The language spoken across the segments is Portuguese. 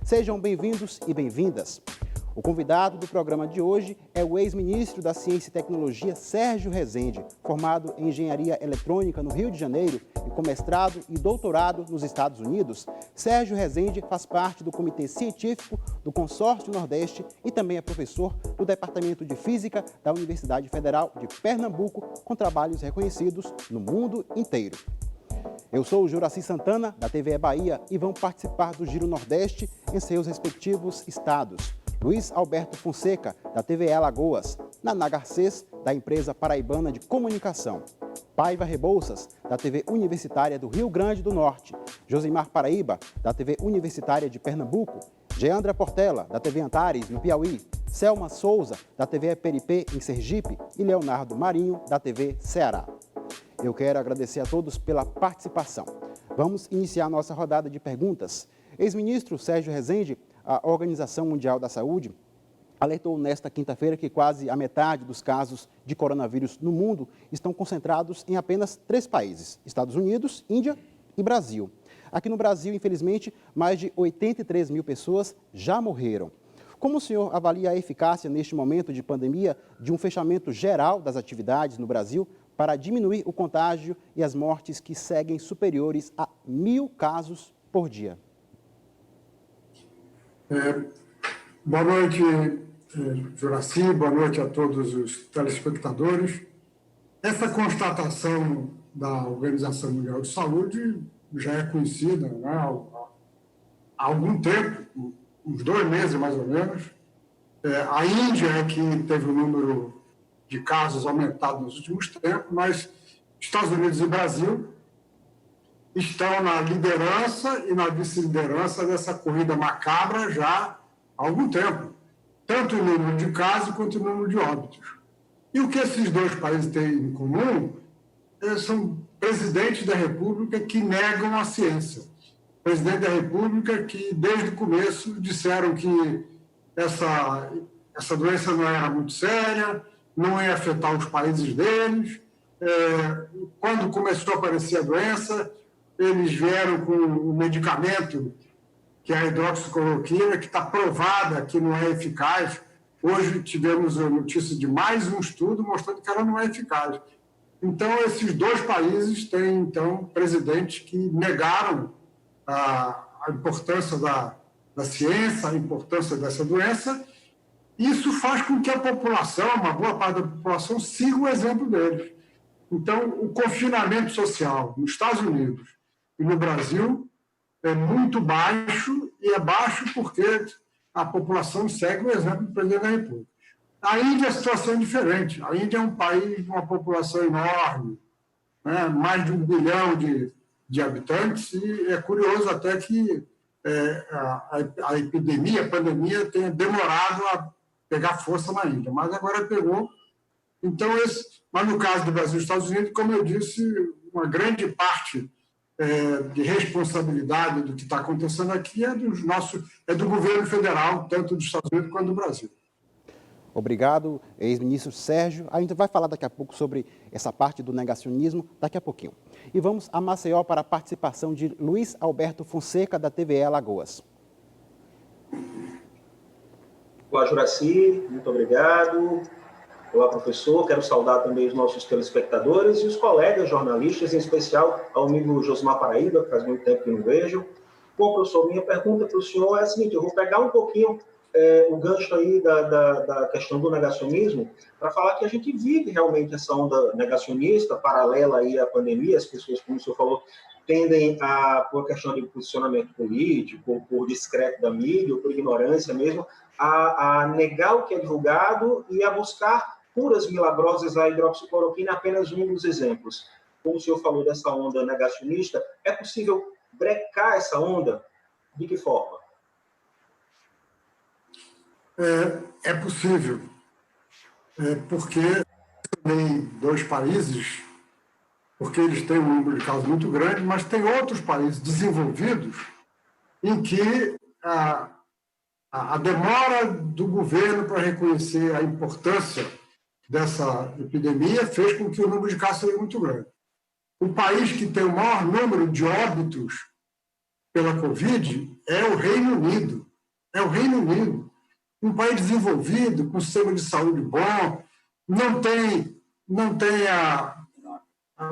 Sejam bem-vindos e bem-vindas. O convidado do programa de hoje é o ex-ministro da Ciência e Tecnologia, Sérgio Rezende, formado em Engenharia Eletrônica no Rio de Janeiro e com mestrado e doutorado nos Estados Unidos. Sérgio Rezende faz parte do Comitê Científico do Consórcio Nordeste e também é professor do Departamento de Física da Universidade Federal de Pernambuco, com trabalhos reconhecidos no mundo inteiro. Eu sou o Juraci Santana, da TVE Bahia, e vão participar do Giro Nordeste em seus respectivos estados. Luiz Alberto Fonseca, da TVE Alagoas, Naná Garcês, da empresa paraibana de comunicação, Paiva Rebouças, da TV Universitária do Rio Grande do Norte, Josimar Paraíba, da TV Universitária de Pernambuco, Geandra Portela, da TV Antares, no Piauí, Selma Souza, da TV Peripê, em Sergipe, e Leonardo Marinho, da TV Ceará. Eu quero agradecer a todos pela participação. Vamos iniciar nossa rodada de perguntas. Ex-ministro Sérgio Rezende, a Organização Mundial da Saúde alertou nesta quinta-feira que quase a metade dos casos de coronavírus no mundo estão concentrados em apenas 3 países: Estados Unidos, Índia e Brasil. Aqui no Brasil, infelizmente, mais de 83 mil pessoas já morreram. Como o senhor avalia a eficácia neste momento de pandemia de um fechamento geral das atividades no Brasil para diminuir o contágio e as mortes que seguem superiores a 1.000 casos por dia? Boa noite, Juraci, boa noite a todos os telespectadores. Essa constatação da Organização Mundial de Saúde já é conhecida, né, há algum tempo, uns 2 meses mais ou menos. A Índia é que teve o número de casos aumentado nos últimos tempos, mas Estados Unidos e Brasil estão na liderança e na vice-liderança dessa corrida macabra já há algum tempo, tanto em número de casos quanto em número de óbitos. E o que esses 2 países têm em comum são presidentes da República que negam a ciência. Presidente da República que, desde o começo, disseram que essa doença não era muito séria, não ia afetar os países deles. Quando começou a aparecer a doença, eles vieram com um medicamento, que é a hidroxicloroquina, que está provada que não é eficaz. Hoje tivemos a notícia de mais um estudo mostrando que ela não é eficaz. Então, esses 2 países têm, então, presidentes que negaram a importância da ciência, a importância dessa doença. Isso faz com que a população, uma boa parte da população, siga o exemplo deles. Então, o confinamento social nos Estados Unidos e no Brasil é muito baixo, e é baixo porque a população segue o exemplo do presidente da República. A Índia, a situação é diferente. A Índia é um país com uma população enorme, né? Mais de 1 bilhão de habitantes, e é curioso até que a epidemia, a pandemia, tenha demorado a pegar força na Índia, mas agora pegou. Então, mas no caso do Brasil e dos Estados Unidos, como eu disse, uma grande parte de responsabilidade do que está acontecendo aqui é do governo federal, tanto dos Estados Unidos quanto do Brasil. Obrigado, ex-ministro Sérgio. A gente vai falar daqui a pouco sobre essa parte do negacionismo, daqui a pouquinho. E vamos a Maceió para a participação de Luiz Alberto Fonseca, da TVE Alagoas. Olá, Juraci, muito obrigado. Olá, professor. Quero saudar também os nossos telespectadores e os colegas jornalistas, em especial ao amigo Josimar Paraíba, que faz muito tempo que não vejo. Bom, professor, minha pergunta para o senhor é a seguinte: eu vou pegar um pouquinho o gancho aí da questão do negacionismo para falar que a gente vive realmente essa onda negacionista paralela aí à pandemia. As pessoas, como o senhor falou, tendem por questão de posicionamento político, por discreto da mídia, ou por ignorância mesmo, a negar o que é divulgado e a buscar curas milagrosas. A hidroxicloroquina é apenas um dos exemplos. Como o senhor falou dessa onda negacionista, é possível brecar essa onda? De que forma? É possível, porque também 2 países, porque eles têm um número de casos muito grande, mas tem outros países desenvolvidos em que a demora do governo para reconhecer a importância dessa epidemia fez com que o número de casos seja muito grande. O país que tem o maior número de óbitos pela Covid é o Reino Unido. é o Reino Unido. Um país desenvolvido, com sistema de saúde bom, não tem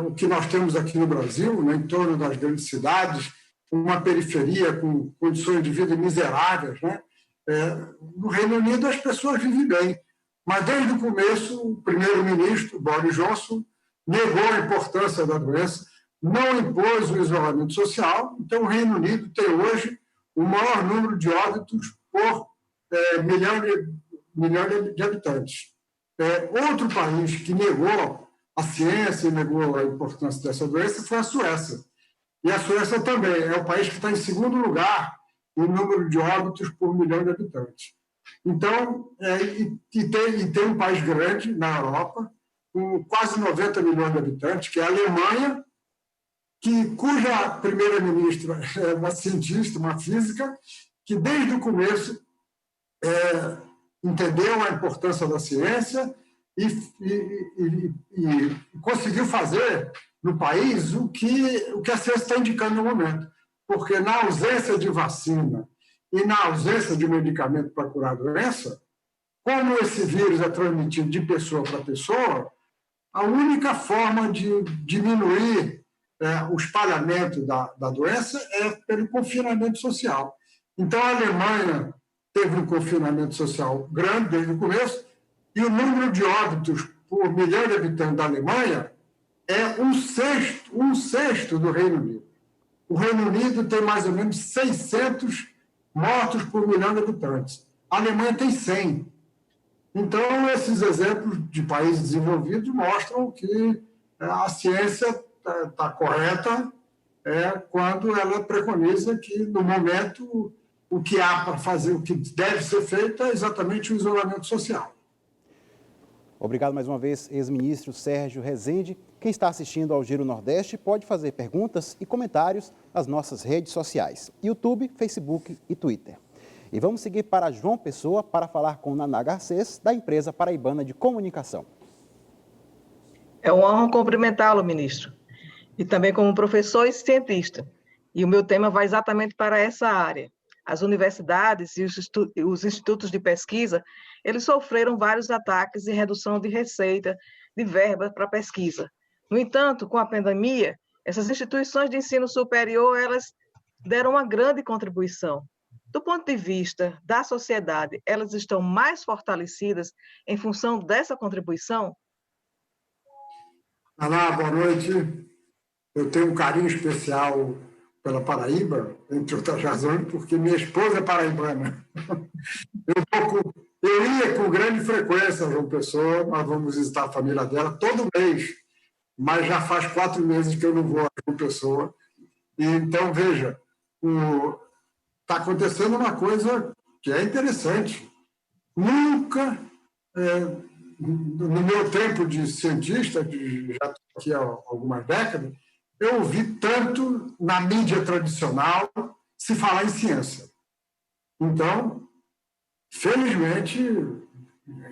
o que nós temos aqui no Brasil, né, em torno das grandes cidades, uma periferia com condições de vida miseráveis, né? No Reino Unido as pessoas vivem bem, mas desde o começo o primeiro-ministro, Boris Johnson, negou a importância da doença, não impôs o isolamento social, então o Reino Unido tem hoje o maior número de óbitos por milhão de habitantes. Outro país que negou a ciência e negou a importância dessa doença foi a Suécia. E a Suécia também é o país que está em segundo lugar no número de óbitos por milhão de habitantes. Então, tem um país grande na Europa, com quase 90 milhões de habitantes, que é a Alemanha, cuja primeira-ministra é uma cientista, uma física, que desde o começo entendeu a importância da ciência e conseguiu fazer no país o que a ciência está indicando no momento. Porque na ausência de vacina e na ausência de medicamento para curar a doença, como esse vírus é transmitido de pessoa para pessoa, a única forma de diminuir o espalhamento da doença é pelo confinamento social. Então, a Alemanha teve um confinamento social grande desde o começo, e o número de óbitos por milhão de habitantes da Alemanha é um sexto do Reino Unido. O Reino Unido tem mais ou menos 600 mortos por milhão de habitantes. A Alemanha tem 100. Então, esses exemplos de países desenvolvidos mostram que a ciência está correta quando ela preconiza que, no momento, o que há para fazer, o que deve ser feito é exatamente o isolamento social. Obrigado mais uma vez, ex-ministro Sérgio Rezende. Quem está assistindo ao Giro Nordeste pode fazer perguntas e comentários nas nossas redes sociais, YouTube, Facebook e Twitter. E vamos seguir para João Pessoa para falar com Naná Garcês, da empresa paraibana de comunicação. É uma honra cumprimentá-lo, ministro, e também como professor e cientista. E o meu tema vai exatamente para essa área. As universidades e os institutos de pesquisa, eles sofreram vários ataques e redução de receita, de verba para pesquisa. No entanto, com a pandemia, essas instituições de ensino superior, elas deram uma grande contribuição. Do ponto de vista da sociedade, elas estão mais fortalecidas em função dessa contribuição? Naná, boa noite. Eu tenho um carinho especial pela Paraíba, entre outras razões, porque minha esposa é paraibana. Eu ia com grande frequência a João Pessoa, nós vamos visitar a família dela todo mês, mas já faz 4 meses que eu não vou a João Pessoa. E, então, veja, está acontecendo uma coisa que é interessante. Nunca, no meu tempo de cientista, que já estou aqui há algumas décadas, eu ouvi tanto na mídia tradicional se falar em ciência. Então, felizmente,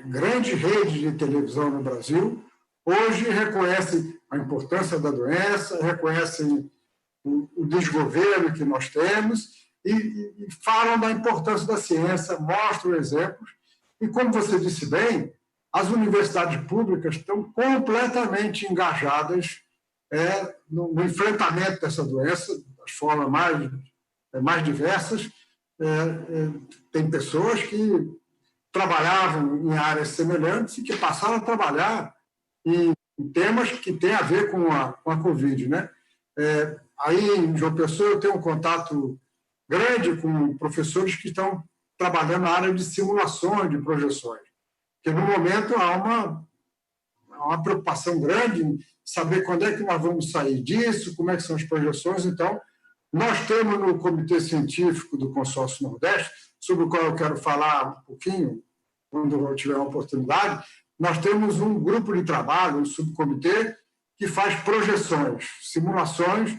grande rede de televisão no Brasil hoje reconhece a importância da doença, reconhecem o desgoverno que nós temos e falam da importância da ciência, mostram exemplos. E, como você disse bem, as universidades públicas estão completamente engajadas no enfrentamento dessa doença, das formas mais diversas. Tem pessoas que trabalhavam em áreas semelhantes e que passaram a trabalhar em temas que têm a ver com a Covid, né? Aí, em João Pessoa, eu tenho um contato grande com professores que estão trabalhando na área de simulações, de projeções, porque, no momento, há uma preocupação grande em saber quando é que nós vamos sair disso, como é que são as projeções. Então, nós temos no Comitê Científico do Consórcio Nordeste, sobre o qual eu quero falar um pouquinho, quando eu tiver uma oportunidade, nós temos um grupo de trabalho, um subcomitê, que faz projeções, simulações,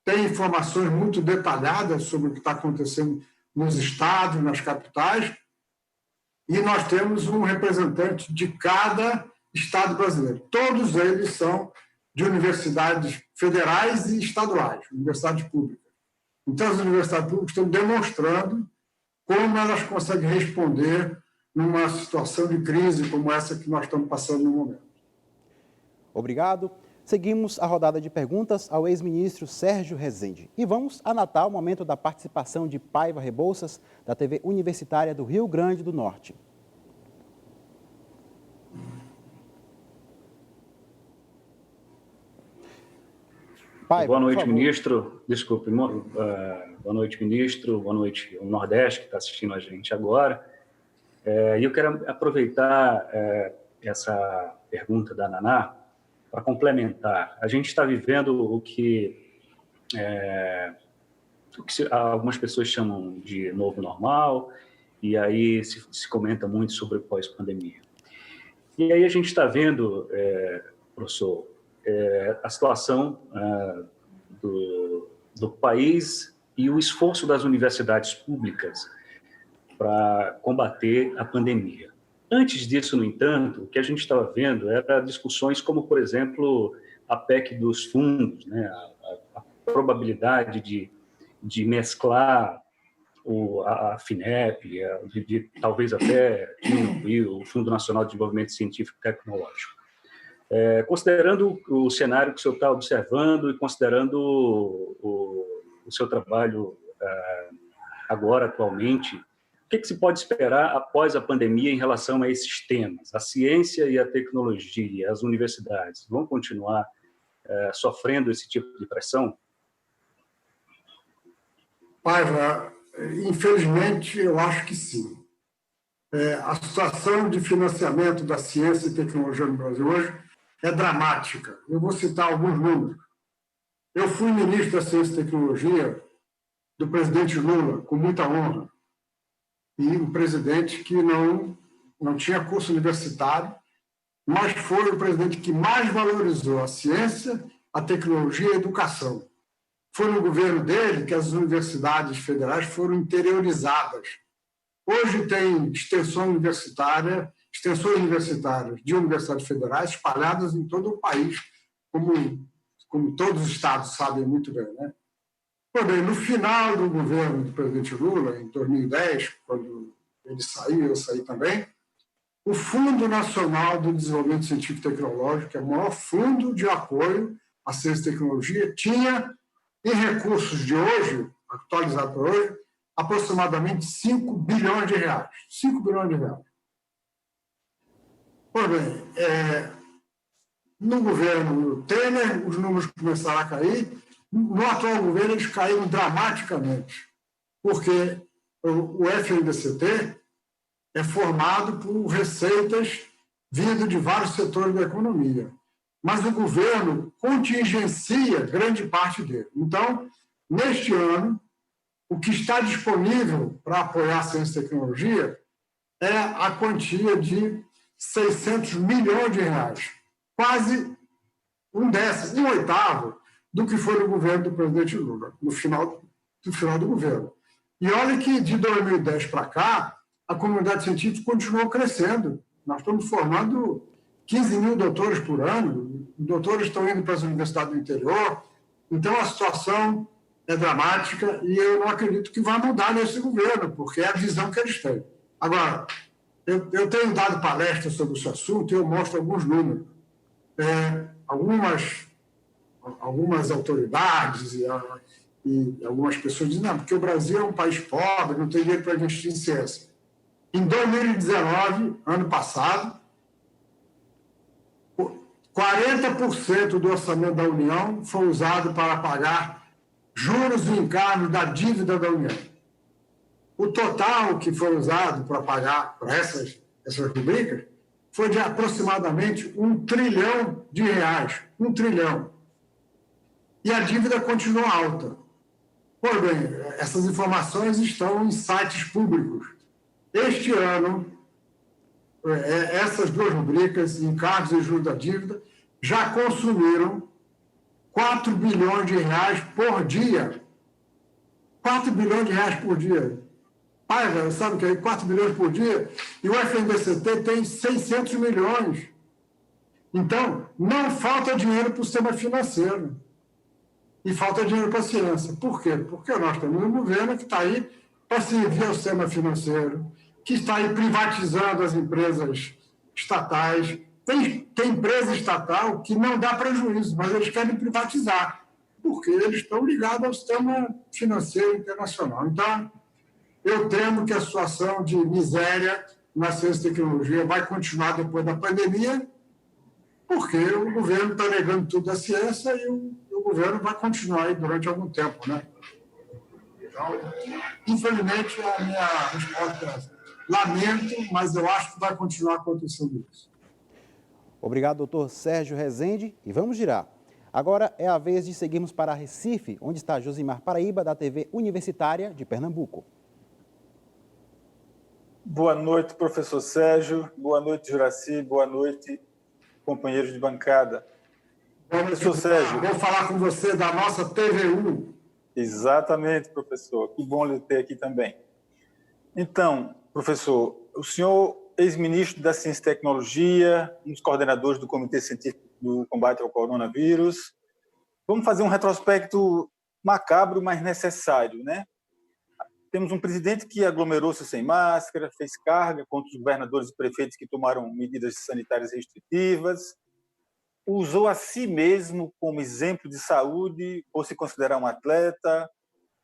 tem informações muito detalhadas sobre o que está acontecendo nos estados, nas capitais, e nós temos um representante de cada estado brasileiro. Todos eles são de universidades federais e estaduais, universidades públicas. Então, as universidades públicas estão demonstrando como elas conseguem responder numa situação de crise como essa que nós estamos passando no momento. Obrigado. Seguimos a rodada de perguntas ao ex-ministro Sérgio Rezende. E vamos anotar o momento da participação de Paiva Rebouças, da TV Universitária do Rio Grande do Norte. Paiva, boa noite, ministro. Desculpe. Boa noite, ministro. Boa noite, o Nordeste, que está assistindo a gente agora. E eu quero aproveitar essa pergunta da Naná para complementar. A gente está vivendo o que algumas pessoas chamam de novo normal, e aí se comenta muito sobre pós-pandemia. E aí a gente está vendo, professor, a situação do país e o esforço das universidades públicas para combater a pandemia. Antes disso, no entanto, o que a gente estava vendo era discussões como, por exemplo, a PEC dos fundos, né? A probabilidade de mesclar a FINEP, talvez até diminuir o Fundo Nacional de Desenvolvimento Científico e Tecnológico. Considerando o cenário que o senhor está observando e considerando o seu trabalho agora, atualmente, o que se pode esperar após a pandemia em relação a esses temas? A ciência e a tecnologia, as universidades, vão continuar sofrendo esse tipo de pressão? Paiva, infelizmente, eu acho que sim. A situação de financiamento da ciência e tecnologia no Brasil hoje é dramática. Eu vou citar alguns números. Eu fui ministro da Ciência e Tecnologia do presidente Lula, com muita honra, e um presidente que não tinha curso universitário, mas foi o presidente que mais valorizou a ciência, a tecnologia e a educação. Foi no governo dele que as universidades federais foram interiorizadas. Hoje tem extensões universitárias de universidades federais espalhadas em todo o país, como todos os estados sabem muito bem, né? Bem, no final do governo do presidente Lula, em 2010, quando ele saiu, eu saí também, o Fundo Nacional do Desenvolvimento Científico e Tecnológico, que é o maior fundo de apoio à ciência e tecnologia, tinha, em recursos de hoje, atualizado para hoje, aproximadamente 5 bilhões de reais. 5 bilhões de reais. Pois bem, no governo Temer, os números começaram a cair. No atual governo, eles caíram dramaticamente, porque o FNDCT é formado por receitas vindo de vários setores da economia, mas o governo contingencia grande parte dele. Então, neste ano, o que está disponível para apoiar a ciência e tecnologia é a quantia de 600 milhões de reais, quase um oitavo do que foi no governo do presidente Lula, no final do governo. E olha que de 2010 para cá, a comunidade científica continuou crescendo. Nós estamos formando 15 mil doutores por ano, os doutores estão indo para as universidades do interior, então a situação é dramática e eu não acredito que vai mudar nesse governo, porque é a visão que eles têm. Agora, eu tenho dado palestras sobre esse assunto e eu mostro alguns números. Algumas autoridades e algumas pessoas dizem, não, porque o Brasil é um país pobre, não tem dinheiro para investir em ciência. Em 2019, ano passado, 40% do orçamento da União foi usado para pagar juros e encargos da dívida da União. O total que foi usado para pagar para essas rubricas foi de aproximadamente R$1 trilhão. 1 trilhão. E a dívida continua alta. Pois bem, essas informações estão em sites públicos. Este ano, essas duas rubricas, encargos e juros da dívida, já consumiram 4 bilhões de reais por dia. 4 bilhões de reais por dia. Paiva, sabe o que é 4 bilhões por dia? E o FNDCT tem 600 milhões. Então, não falta dinheiro para o sistema financeiro. E falta dinheiro para a ciência. Por quê? Porque nós temos um governo que está aí para servir ao sistema financeiro, que está aí privatizando as empresas estatais. Tem empresa estatal que não dá prejuízo, mas eles querem privatizar, porque eles estão ligados ao sistema financeiro internacional. Então, eu temo que a situação de miséria na ciência e tecnologia vai continuar depois da pandemia, porque o governo está negando tudo à ciência e o governo vai continuar aí durante algum tempo, né? Então, infelizmente, a minha resposta é essa. Lamento, mas eu acho que vai continuar acontecendo isso. Obrigado, doutor Sérgio Rezende. E vamos girar. Agora é a vez de seguirmos para Recife, onde está Josimar Paraíba, da TV Universitária de Pernambuco. Boa noite, professor Sérgio. Boa noite, Juraci. Boa noite, companheiros de bancada. Professor Sérgio, vou falar com você da nossa TVU. Exatamente, professor. Que bom lhe ter aqui também. Então, professor, o senhor, ex-ministro da Ciência e Tecnologia, um dos coordenadores do Comitê Científico do Combate ao Coronavírus, vamos fazer um retrospecto macabro, mas necessário, né? Temos um presidente que aglomerou-se sem máscara, fez carga contra os governadores e prefeitos que tomaram medidas sanitárias restritivas, usou a si mesmo como exemplo de saúde, por se considerar um atleta,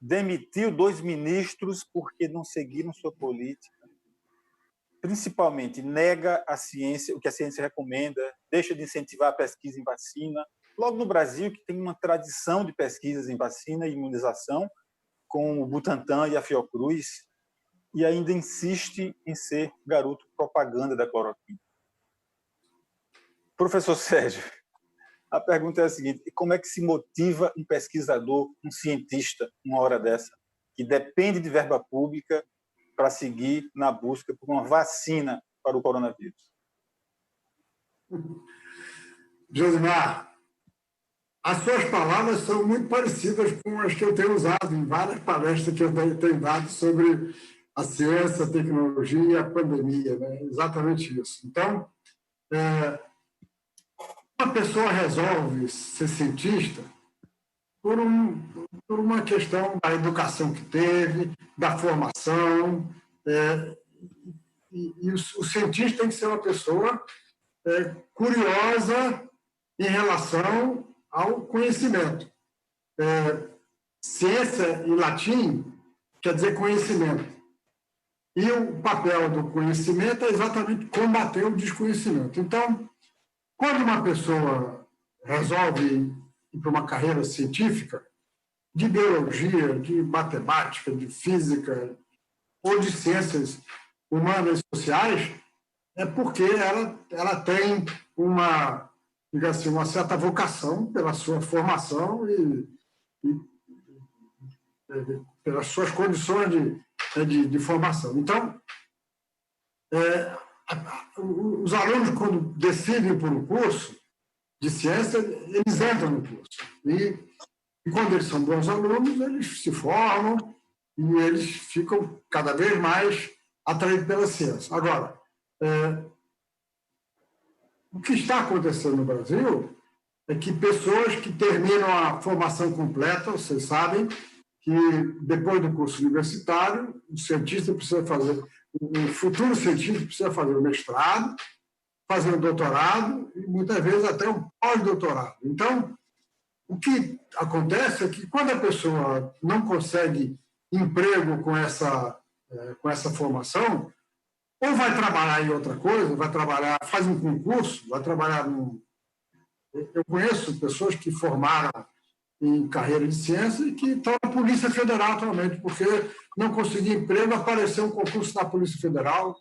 demitiu 2 ministros porque não seguiram sua política, principalmente nega a ciência, o que a ciência recomenda, deixa de incentivar a pesquisa em vacina, logo no Brasil, que tem uma tradição de pesquisas em vacina e imunização, com o Butantan e a Fiocruz, e ainda insiste em ser garoto propaganda da cloroquina. Professor Sérgio, a pergunta é a seguinte: como é que se motiva um pesquisador, um cientista, uma hora dessa, que depende de verba pública para seguir na busca por uma vacina para o coronavírus? Josimar, as suas palavras são muito parecidas com as que eu tenho usado em várias palestras que eu tenho dado sobre a ciência, a tecnologia e a pandemia, né? Exatamente isso. Então, uma pessoa resolve ser cientista por uma questão da educação que teve, da formação, e o cientista tem que ser uma pessoa curiosa em relação ao conhecimento. Ciência, em latim, quer dizer conhecimento. E o papel do conhecimento é exatamente combater o desconhecimento. Então, quando uma pessoa resolve ir para uma carreira científica, de biologia, de matemática, de física, ou de ciências humanas e sociais, é porque ela tem uma certa vocação pela sua formação e pelas suas condições de formação. Então, os alunos, quando decidem por um curso de ciência, eles entram no curso. E quando eles são bons alunos, eles se formam e eles ficam cada vez mais atraídos pela ciência. Agora, o que está acontecendo no Brasil é que pessoas que terminam a formação completa, vocês sabem que depois do curso universitário, o cientista precisa fazer, o futuro cientista precisa fazer o mestrado, fazer um doutorado e muitas vezes até um pós-doutorado. Então, o que acontece é que quando a pessoa não consegue emprego com essa formação, ou vai trabalhar em outra coisa, faz um concurso, vai trabalhar Eu conheço pessoas que formaram em carreira de ciência e que estão na Polícia Federal atualmente, porque não conseguiu emprego, apareceu um concurso na Polícia Federal,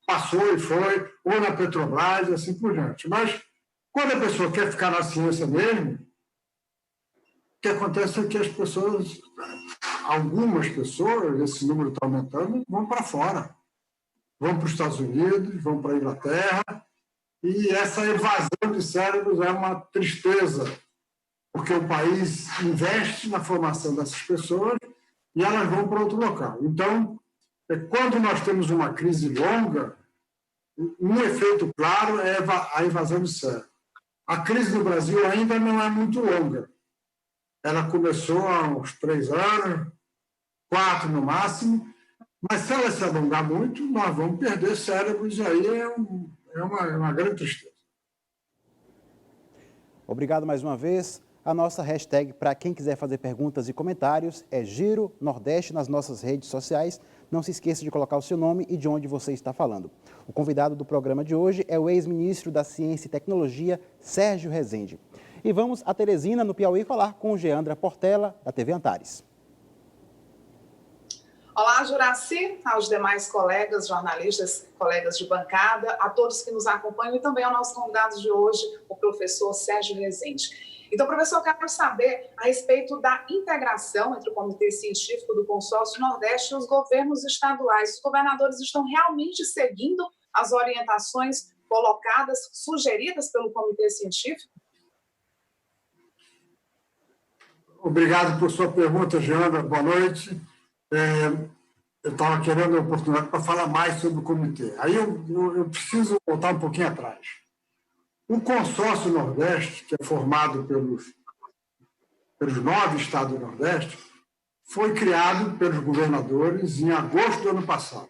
passou e foi, ou na Petrobras, e assim por diante. Mas, quando a pessoa quer ficar na ciência mesmo, o que acontece é que as pessoas, algumas pessoas, esse número está aumentando, vão para fora. Vão para os Estados Unidos, vão para a Inglaterra, e essa evasão de cérebros é uma tristeza, porque o país investe na formação dessas pessoas e elas vão para outro local. Então, quando nós temos uma crise longa, um efeito claro é a evasão de cérebro. A crise no Brasil ainda não é muito longa. Ela começou há uns 3 anos, 4 no máximo, Mas se ela se alongar muito, nós vamos perder cérebros, e aí é uma grande tristeza. Obrigado mais uma vez. A nossa hashtag para quem quiser fazer perguntas e comentários é Giro Nordeste nas nossas redes sociais. Não se esqueça de colocar o seu nome e de onde você está falando. O convidado do programa de hoje é o ex-ministro da Ciência e Tecnologia, Sérgio Rezende. E vamos a Teresina, no Piauí, falar com o Geandra Portela, da TV Antares. Olá, Juraci, aos demais colegas, jornalistas, colegas de bancada, a todos que nos acompanham e também ao nosso convidado de hoje, o professor Sérgio Rezende. Então, professor, eu quero saber a respeito da integração entre o Comitê Científico do Consórcio Nordeste e os governos estaduais. Os governadores estão realmente seguindo as orientações colocadas, sugeridas pelo Comitê Científico? Obrigado por sua pergunta, Geandra. Boa noite. Eu estava querendo a oportunidade para falar mais sobre o comitê. Aí eu preciso voltar um pouquinho atrás. O Consórcio Nordeste, que é formado pelos 9 estados do Nordeste, foi criado pelos governadores em agosto do ano passado.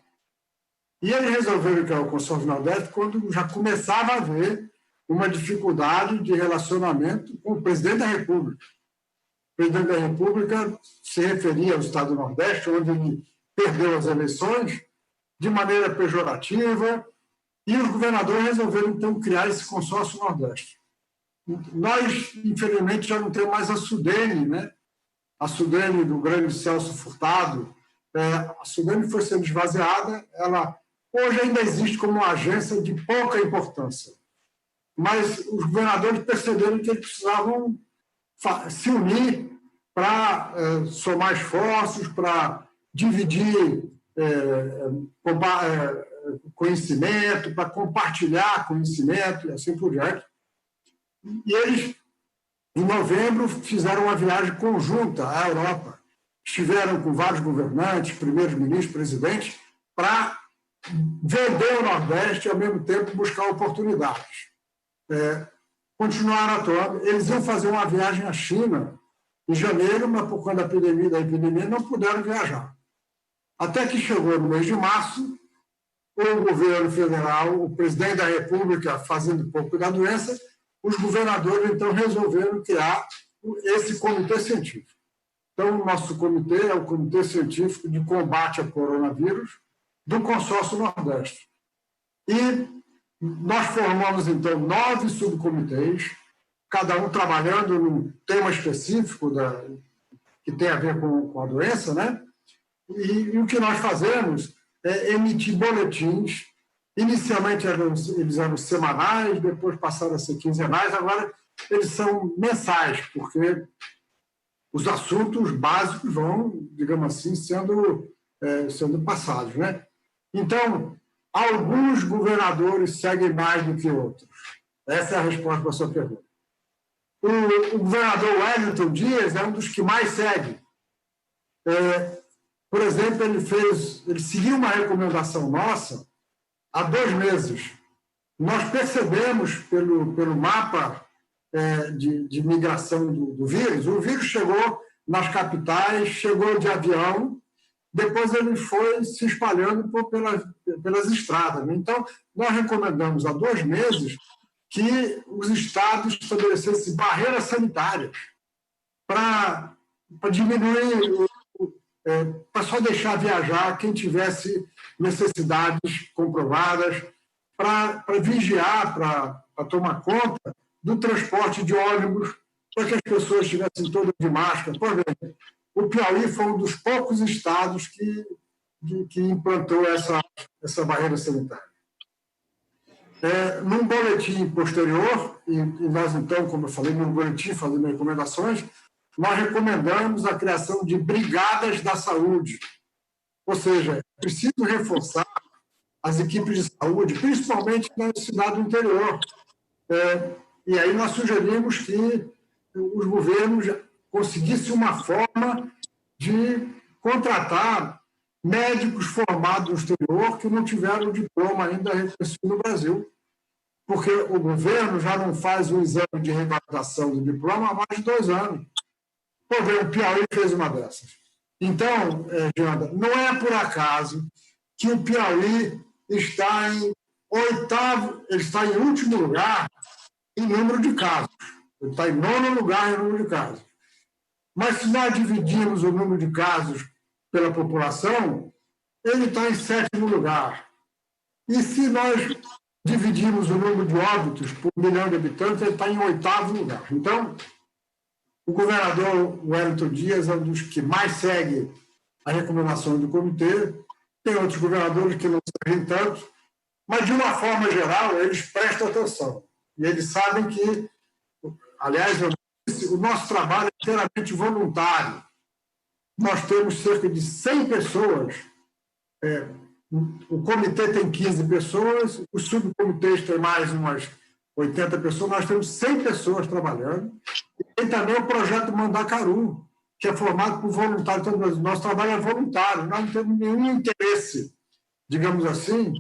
E eles resolveram criar o Consórcio Nordeste quando já começava a haver uma dificuldade de relacionamento com o presidente da República. O presidente da República se referia ao estado do Nordeste, onde ele perdeu as eleições, de maneira pejorativa, e os governadores resolveram, então, criar esse Consórcio Nordeste. Nós, infelizmente, já não temos mais a Sudene, né? A Sudene do grande Celso Furtado. A Sudene foi sendo esvaziada, ela hoje ainda existe como uma agência de pouca importância. Mas os governadores perceberam que eles precisavam se unir para somar esforços, para dividir conhecimento, para compartilhar conhecimento e assim por diante. E eles, em novembro, fizeram uma viagem conjunta à Europa. Estiveram com vários governantes, primeiros ministros, presidentes, para vender o Nordeste e, ao mesmo tempo, buscar oportunidades. Continuaram atuando. Eles iam fazer uma viagem à China em janeiro, mas por conta da epidemia não puderam viajar. Até que chegou no mês de março, o governo federal, o presidente da República fazendo pouco da doença, os governadores, então, resolveram criar esse comitê científico. Então, o nosso comitê é o Comitê Científico de Combate ao Coronavírus do Consórcio Nordeste. E nós formamos, então, 9 subcomitês, cada um trabalhando num tema específico que tem a ver com a doença, né? E o que nós fazemos é emitir boletins. Inicialmente eles eram semanais, depois passaram a ser quinzenais, agora eles são mensais, porque os assuntos básicos vão, digamos assim, sendo passados, né? Então, alguns governadores seguem mais do que outros. Essa é a resposta para a sua pergunta. O governador Wellington Dias é um dos que mais segue. Por exemplo, ele seguiu uma recomendação nossa há 2 meses. Nós percebemos pelo mapa de migração do vírus, o vírus chegou nas capitais, chegou de avião, depois ele foi se espalhando pelas estradas. Então, nós recomendamos há 2 meses que os estados estabelecessem barreiras sanitárias para diminuir, para só deixar viajar quem tivesse necessidades comprovadas, para vigiar, para tomar conta do transporte de ônibus, para que as pessoas estivessem todas de máscara. Por exemplo, o Piauí foi um dos poucos estados que implantou essa barreira sanitária. Num boletim posterior, e nós, então, como eu falei, num boletim fazendo recomendações, nós recomendamos a criação de brigadas da saúde. Ou seja, é preciso reforçar as equipes de saúde, principalmente na cidade do interior. E aí nós sugerimos que os governos conseguissem uma forma de contratar médicos formados no exterior que não tiveram diploma ainda reconhecido no Brasil, porque o governo já não faz o exame de revalidação do diploma há mais de 2 anos. O Piauí fez uma dessas. Então, Janda, não é por acaso que o Piauí está em oitavo, ele está em último lugar em número de casos. Ele está em nono lugar em número de casos. Mas se nós dividirmos o número de casos pela população, ele está em sétimo lugar. E se nós dividirmos o número de óbitos por 1 milhão de habitantes, ele está em oitavo lugar. Então, o governador Wellington Dias é um dos que mais segue a recomendação do comitê. Tem outros governadores que não seguem tanto, mas, de uma forma geral, eles prestam atenção. E eles sabem que, aliás, o nosso trabalho é inteiramente voluntário. Nós temos cerca de 100 pessoas. O comitê tem 15 pessoas, os subcomitês têm mais umas 80 pessoas, nós temos 100 pessoas trabalhando. E tem também o projeto Mandacaru, que é formado por voluntários. Então, nosso trabalho é voluntário, nós não temos nenhum interesse, digamos assim,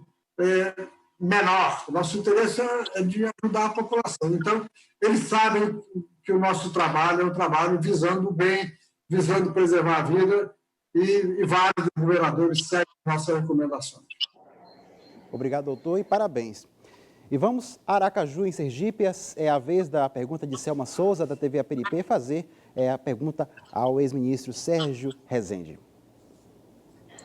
menor. O nosso interesse é de ajudar a população. Então, eles sabem que o nosso trabalho é um trabalho visando o bem, visando preservar a vida, e vários governadores seguem nossas recomendações. Obrigado, doutor, e parabéns. E vamos a Aracaju, em Sergipe. É a vez da pergunta de Selma Souza, da TV Aperipê, fazer a pergunta ao ex-ministro Sérgio Rezende.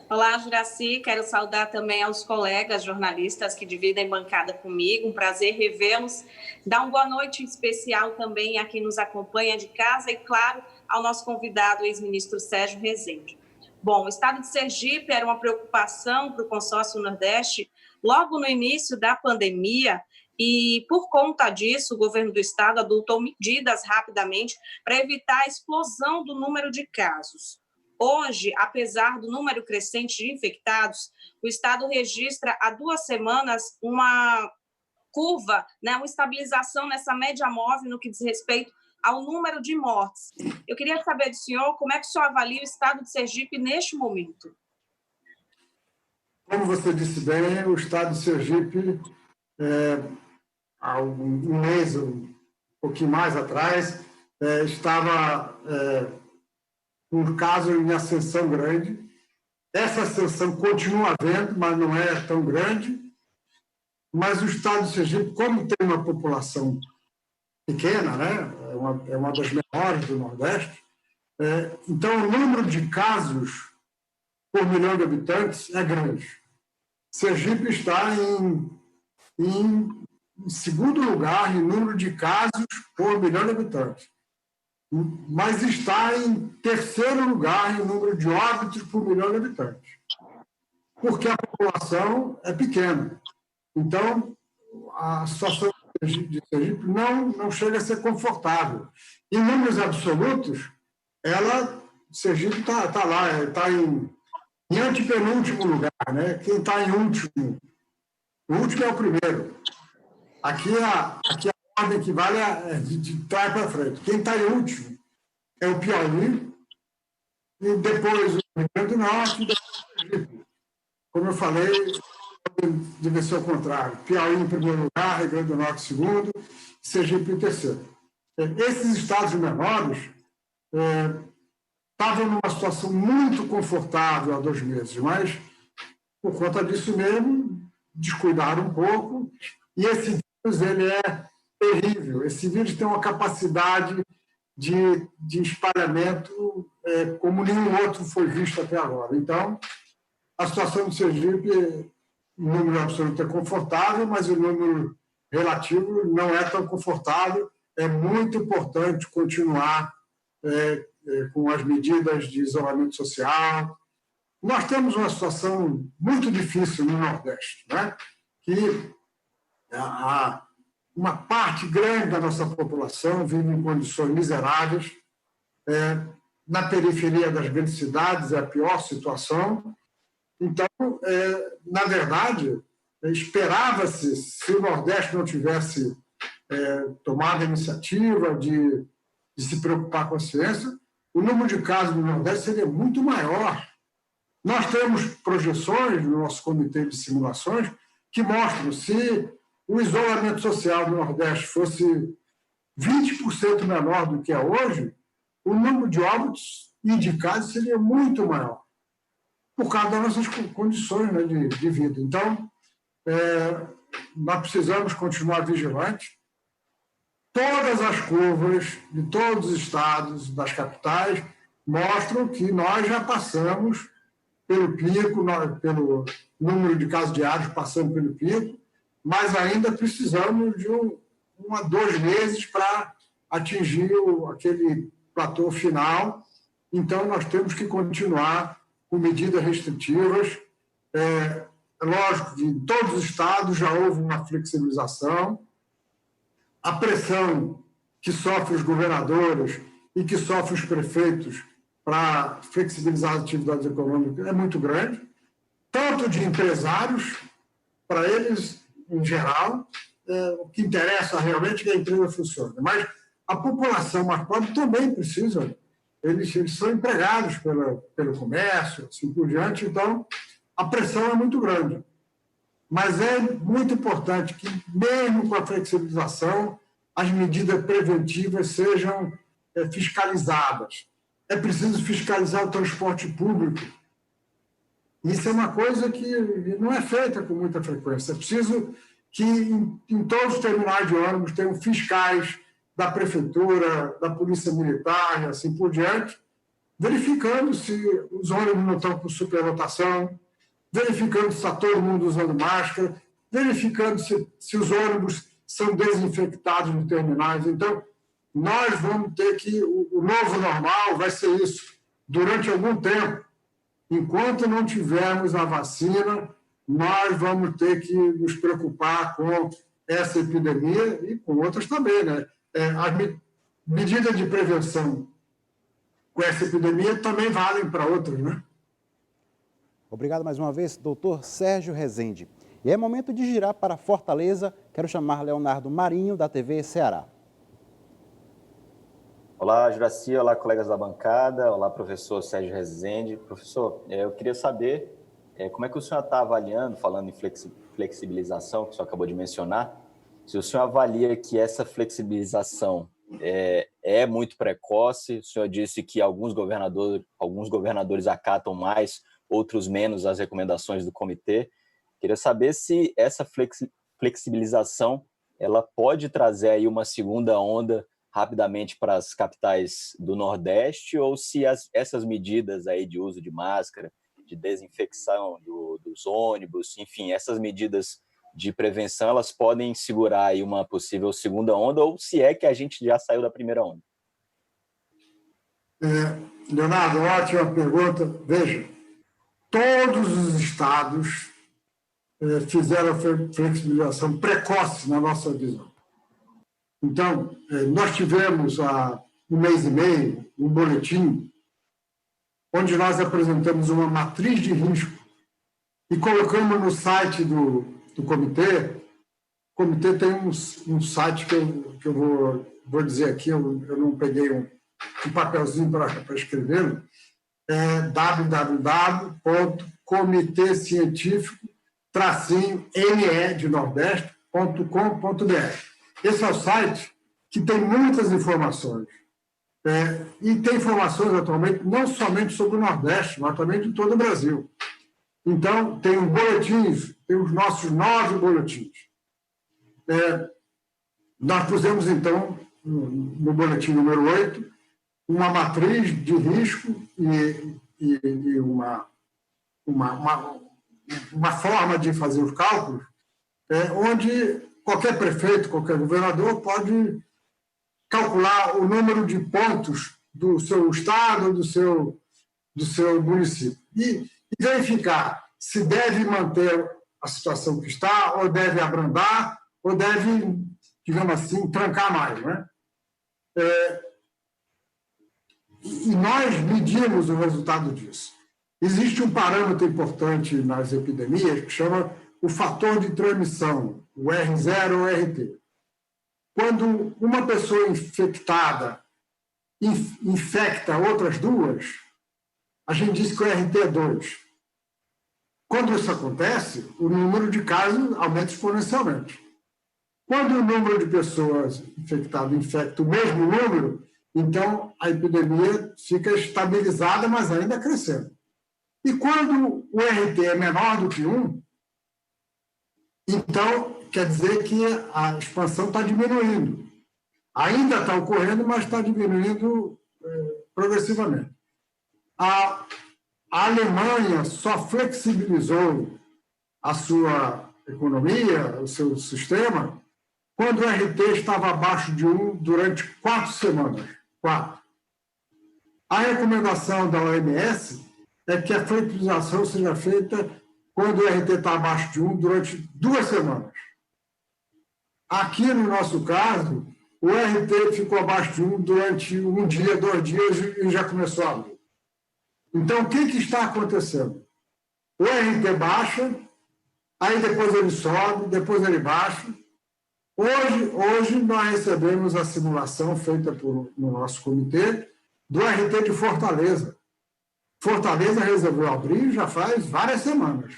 Olá, Juraci. Quero saudar também aos colegas jornalistas que dividem bancada comigo. Um prazer revê-los. Dar uma boa noite especial também a quem nos acompanha de casa e, claro, ao nosso convidado, ex-ministro Sérgio Rezende. Bom, o estado de Sergipe era uma preocupação para o consórcio Nordeste logo no início da pandemia e, por conta disso, o governo do estado adotou medidas rapidamente para evitar a explosão do número de casos. Hoje, apesar do número crescente de infectados, o estado registra há 2 semanas uma curva, uma estabilização nessa média móvel no que diz respeito ao número de mortes. Eu queria saber do senhor como é que o senhor avalia o estado de Sergipe neste momento. Como você disse bem, o estado de Sergipe, há um mês, um pouquinho mais atrás, estava um caso em ascensão grande. Essa ascensão continua havendo, mas não é tão grande. Mas o estado de Sergipe, como tem uma população pequena, é uma das menores do Nordeste, então o número de casos por 1 milhão de habitantes é grande. Sergipe está em segundo lugar em número de casos por 1 milhão de habitantes, mas está em terceiro lugar em número de óbitos por 1 milhão de habitantes, porque a população é pequena. Então, a situação de Sergipe não chega a ser confortável. Em números absolutos, Sergipe está lá, está em antepenúltimo lugar. Quem está em último? O último é o primeiro. Aqui a ordem que vale é de trás para frente. Quem está em último é o Piauí, e depois o Rio Grande do Norte, e depois o Sergipe. Como eu falei, deve ser o contrário. Piauí em primeiro lugar, Rio Grande do Norte em segundo, Sergipe em terceiro. Esses estados menores estavam numa situação muito confortável há 2 meses, mas, por conta disso mesmo, descuidaram um pouco, e esse vírus ele é terrível. Esse vírus tem uma capacidade de espalhamento como nenhum outro foi visto até agora. Então, a situação do Sergipe, o número absoluto é confortável, mas o número relativo não é tão confortável. É muito importante continuar com as medidas de isolamento social. Nós temos uma situação muito difícil no Nordeste, que uma parte grande da nossa população vive em condições miseráveis. Na periferia das grandes cidades é a pior situação. Então, na verdade, esperava-se, se o Nordeste não tivesse tomado a iniciativa de se preocupar com a ciência, o número de casos no Nordeste seria muito maior. Nós temos projeções no nosso comitê de simulações que mostram se o isolamento social do Nordeste fosse 20% menor do que é hoje, o número de óbitos indicados seria muito maior, por causa das nossas condições, né, de vida. Então, nós precisamos continuar vigilantes. Todas as curvas de todos os estados, das capitais, mostram que nós já passamos pelo pico, pelo número de casos diários passando pelo pico, mas ainda precisamos de 1 a 2 meses para atingir aquele platô final. Então, nós temos que continuar com medidas restritivas. É lógico que em todos os estados já houve uma flexibilização. A pressão que sofrem os governadores e que sofrem os prefeitos para flexibilizar as atividades econômicas é muito grande, tanto de empresários, para eles, em geral, o que interessa realmente é que a empresa funcione. Mas a população mais pobre também precisa, eles são empregados pelo comércio, assim por diante, então a pressão é muito grande. Mas é muito importante que, mesmo com a flexibilização, as medidas preventivas sejam fiscalizadas. É preciso fiscalizar o transporte público. Isso é uma coisa que não é feita com muita frequência. É preciso que, em todos os terminais de ônibus, tenham fiscais da prefeitura, da polícia militar e assim por diante, verificando se os ônibus não estão com superlotação, verificando se está todo mundo usando máscara, verificando se os ônibus são desinfectados nos terminais. Então, nós vamos ter que... O novo normal vai ser isso. Durante algum tempo, enquanto não tivermos a vacina, nós vamos ter que nos preocupar com essa epidemia e com outras também, né? As medidas de prevenção com essa epidemia também valem para outras, né? Obrigado mais uma vez, doutor Sérgio Rezende. E é momento de girar para Fortaleza. Quero chamar Leonardo Marinho, da TV Ceará. Olá, Juraci. Olá, colegas da bancada. Olá, professor Sérgio Rezende. Professor, eu queria saber como é que o senhor está avaliando, falando em flexibilização, que o senhor acabou de mencionar, se o senhor avalia que essa flexibilização é muito precoce. O senhor disse que alguns governadores acatam mais, outros menos as recomendações do comitê. Queria saber se essa flexibilização ela pode trazer aí uma segunda onda rapidamente para as capitais do Nordeste, ou se essas medidas aí de uso de máscara, de desinfecção dos ônibus, enfim, essas medidas de prevenção, elas podem segurar aí uma possível segunda onda, ou se é que a gente já saiu da primeira onda. Leonardo, ótima pergunta. Veja, todos os estados fizeram a flexibilização precoce na nossa visão. Então, nós tivemos há 1 mês e meio um boletim onde nós apresentamos uma matriz de risco e colocamos no site do comitê. O comitê tem um site que eu vou dizer aqui, eu não peguei um papelzinho para escrever, www.comitêcientifico-me-de-nordeste.com.br. Esse é o site que tem muitas informações. E tem informações atualmente não somente sobre o Nordeste, mas também de todo o Brasil. Então, tem os boletins, tem os nossos 9 boletins. Nós pusemos, então, no boletim número 8, uma matriz de risco e uma forma de fazer os cálculos, onde qualquer prefeito, qualquer governador pode calcular o número de pontos do seu estado, do seu município, e verificar se deve manter a situação que está, ou deve abrandar, ou deve, digamos assim, trancar mais, né? E nós medimos o resultado disso. Existe um parâmetro importante nas epidemias que chama o fator de transmissão, o R0 ou RT. Quando uma pessoa infectada infecta outras duas, a gente diz que o RT é 2. Quando isso acontece, o número de casos aumenta exponencialmente. Quando o número de pessoas infectadas infecta o mesmo número, Então, a epidemia fica estabilizada, mas ainda crescendo. E quando o RT é menor do que 1, então quer dizer que a expansão está diminuindo. Ainda está ocorrendo, mas está diminuindo progressivamente. A Alemanha só flexibilizou a sua economia, o seu sistema, quando o RT estava abaixo de 1 durante 4 semanas. 4. A recomendação da OMS é que a flexibilização seja feita quando o RT está abaixo de 1 durante 2 semanas. Aqui, no nosso caso, o RT ficou abaixo de 1 durante 1 dia, 2 dias e já começou a abrir. Então, o que está acontecendo? O RT baixa, aí depois ele sobe, depois ele baixa. Hoje nós recebemos a simulação feita no nosso comitê do RT de Fortaleza. Fortaleza resolveu abrir já faz várias semanas.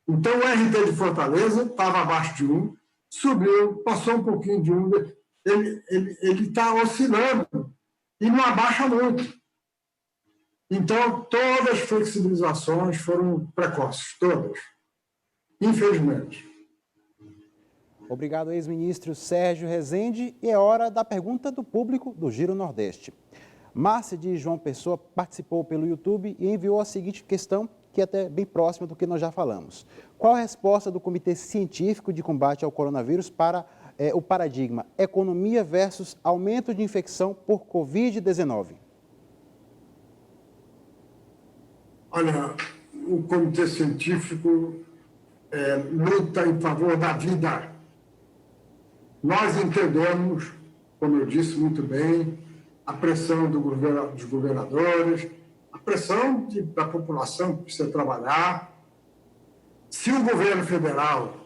Então, o RT de Fortaleza estava abaixo de 1, subiu, passou um pouquinho de 1, ele está oscilando e não abaixa muito. Então, todas as flexibilizações foram precoces, todas, infelizmente. Obrigado, ex-ministro Sérgio Rezende. E é hora da pergunta do público do Giro Nordeste. Márcia de João Pessoa participou pelo YouTube e enviou a seguinte questão, que é até bem próxima do que nós já falamos. Qual a resposta do Comitê Científico de Combate ao Coronavírus para o paradigma economia versus aumento de infecção por Covid-19? Olha, o Comitê Científico luta em favor da vida. Nós entendemos, como eu disse muito bem, a pressão dos governadores, a pressão da população que precisa trabalhar. Se o governo federal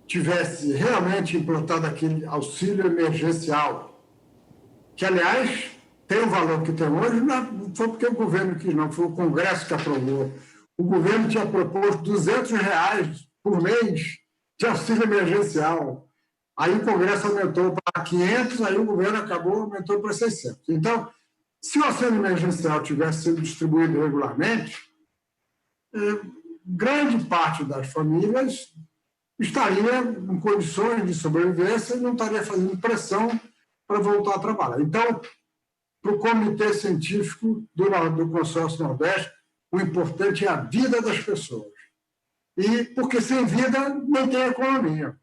tivesse realmente implantado aquele auxílio emergencial, que, aliás, tem o valor que tem hoje, não foi porque o governo quis, não, foi o Congresso que aprovou. O governo tinha proposto R$200 por mês de auxílio emergencial. Aí o Congresso aumentou para 500, aí o governo aumentou para 600. Então, se o auxílio emergencial tivesse sido distribuído regularmente, grande parte das famílias estaria em condições de sobrevivência e não estaria fazendo pressão para voltar a trabalhar. Então, para o Comitê Científico do Consórcio Nordeste, o importante é a vida das pessoas. E porque sem vida não tem economia.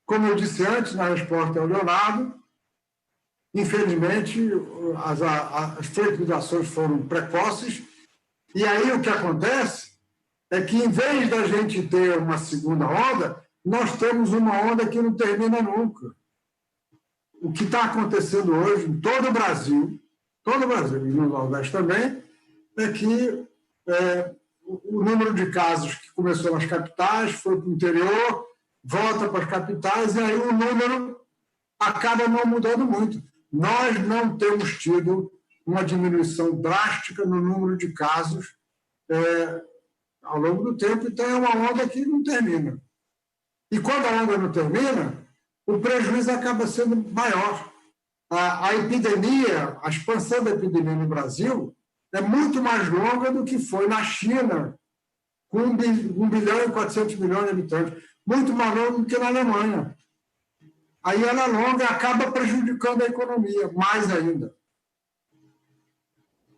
Como eu disse antes, na resposta ao Leonardo, infelizmente, as flexibilizações foram precoces, e aí o que acontece é que, em vez da gente ter uma segunda onda, nós temos uma onda que não termina nunca. O que está acontecendo hoje em todo o Brasil, e no Nordeste também, é que o número de casos que começou nas capitais foi para o interior, volta para as capitais, e aí o número acaba não mudando muito. Nós não temos tido uma diminuição drástica no número de casos ao longo do tempo, então é uma onda que não termina. E quando a onda não termina, o prejuízo acaba sendo maior. A epidemia, a expansão da epidemia no Brasil é muito mais longa do que foi na China, com 1 bilhão e 400 milhões de habitantes. Muito mais longa do que na Alemanha. Aí ela é longa e acaba prejudicando a economia, mais ainda.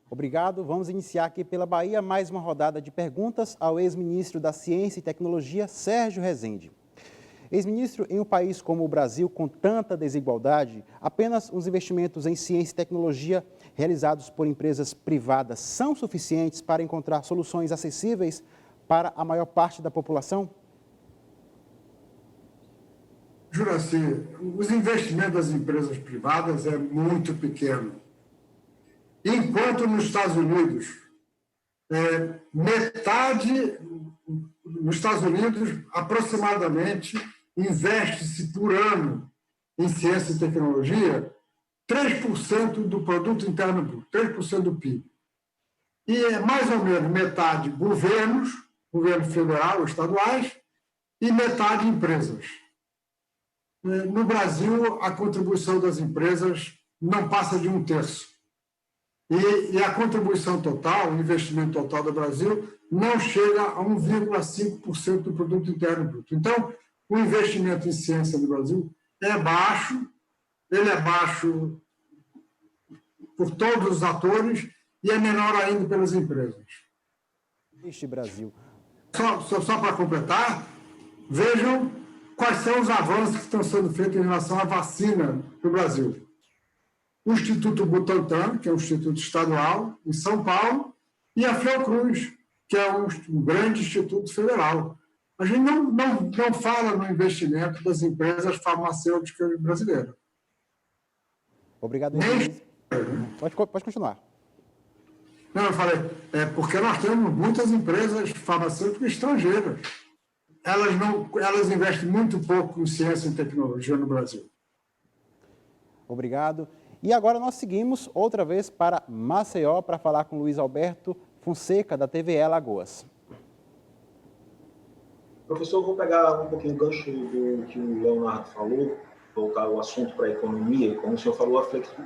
Obrigado. Vamos iniciar aqui pela Bahia mais uma rodada de perguntas ao ex-ministro da Ciência e Tecnologia, Sérgio Rezende. Ex-ministro, em um país como o Brasil, com tanta desigualdade, apenas os investimentos em ciência e tecnologia realizados por empresas privadas são suficientes para encontrar soluções acessíveis para a maior parte da população? Juraci, os investimentos das empresas privadas é muito pequeno. Enquanto nos Estados Unidos, nos Estados Unidos, aproximadamente, investe-se por ano em ciência e tecnologia 3% do produto interno bruto, 3% do PIB. E é mais ou menos metade governo federal, estaduais, e metade empresas. No Brasil, a contribuição das empresas não passa de 1/3 E a contribuição total, o investimento total do Brasil, não chega a 1,5% do produto interno bruto. Então, o investimento em ciência no Brasil é baixo, ele é baixo por todos os atores e é menor ainda pelas empresas. Este Brasil. Só para completar, vejam quais são os avanços que estão sendo feitos em relação à vacina no Brasil. O Instituto Butantan, que é um instituto estadual, em São Paulo, e a Fiocruz, que é um grande instituto federal. A gente não fala no investimento das empresas farmacêuticas brasileiras. Obrigado, Nem... Pode continuar. Não, eu falei, porque nós temos muitas empresas farmacêuticas estrangeiras. Elas investem muito pouco em ciência e tecnologia no Brasil. Obrigado. E agora nós seguimos outra vez para Maceió para falar com Luiz Alberto Fonseca, da TVE Alagoas. Professor, vou pegar um pouquinho o gancho do que o Leonardo falou, voltar o assunto para a economia. Como o senhor falou,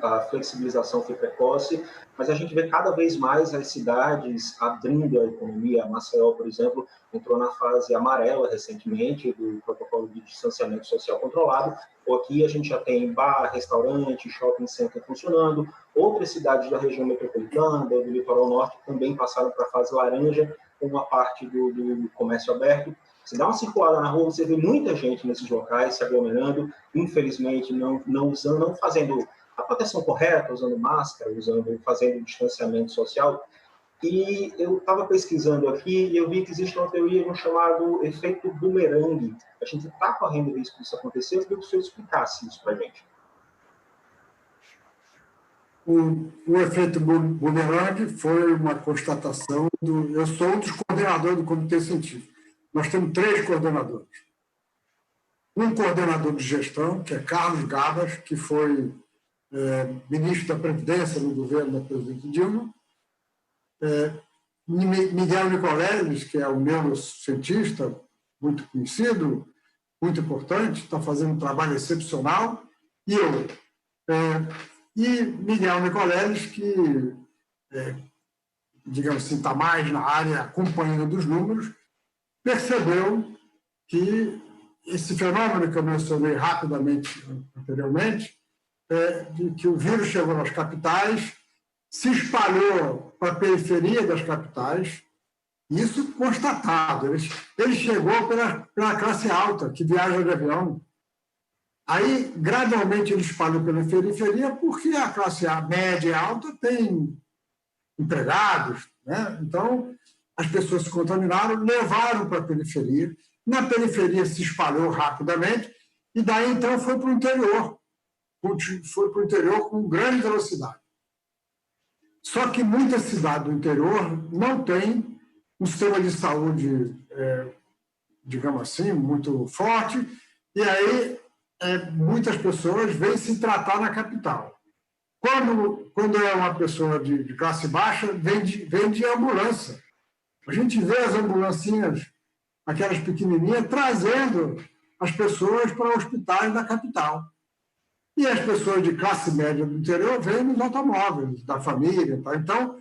a flexibilização foi precoce, mas a gente vê cada vez mais as cidades abrindo a economia. A Maceió, por exemplo, entrou na fase amarela recentemente do protocolo de distanciamento social controlado. Aqui a gente já tem bar, restaurante, shopping center funcionando. Outras cidades da região metropolitana, do litoral norte, também passaram para a fase laranja, com uma parte do comércio aberto. Você dá uma circulada na rua, você vê muita gente nesses locais se aglomerando, infelizmente não fazendo a proteção correta, usando máscara, fazendo distanciamento social. E eu estava pesquisando aqui e eu vi que existe uma teoria no chamado efeito bumerangue. A gente está correndo risco disso acontecer, eu queria que o senhor explicasse isso para a gente. O efeito bumerangue foi uma constatação eu sou um dos coordenadores do Comitê Científico. Nós temos 3 coordenadores. Um coordenador de gestão, que é Carlos Gabas, que foi ministro da Previdência no governo da presidente Dilma. Miguel Nicoleles, que é um neurocientista muito conhecido, muito importante, está fazendo um trabalho excepcional. E eu. E Miguel Nicoleles, que, digamos assim, está mais na área acompanhando dos números, percebeu que esse fenômeno que eu mencionei rapidamente anteriormente, de que o vírus chegou nas capitais, se espalhou para a periferia das capitais, isso constatado. Ele chegou pela classe alta, que viaja de avião. Aí, gradualmente, ele espalhou pela periferia, porque a classe média e alta tem empregados, né? Então, as pessoas se contaminaram, levaram para a periferia. Na periferia se espalhou rapidamente e daí, então, foi para o interior. Foi para o interior com grande velocidade. Só que muitas cidades do interior não têm um sistema de saúde, digamos assim, muito forte, e aí muitas pessoas vêm se tratar na capital. Quando é uma pessoa de classe baixa, vem de ambulância. A gente vê as ambulancinhas, aquelas pequenininhas, trazendo as pessoas para hospitais da capital. E as pessoas de classe média do interior vêm nos automóveis da família. Tá? Então,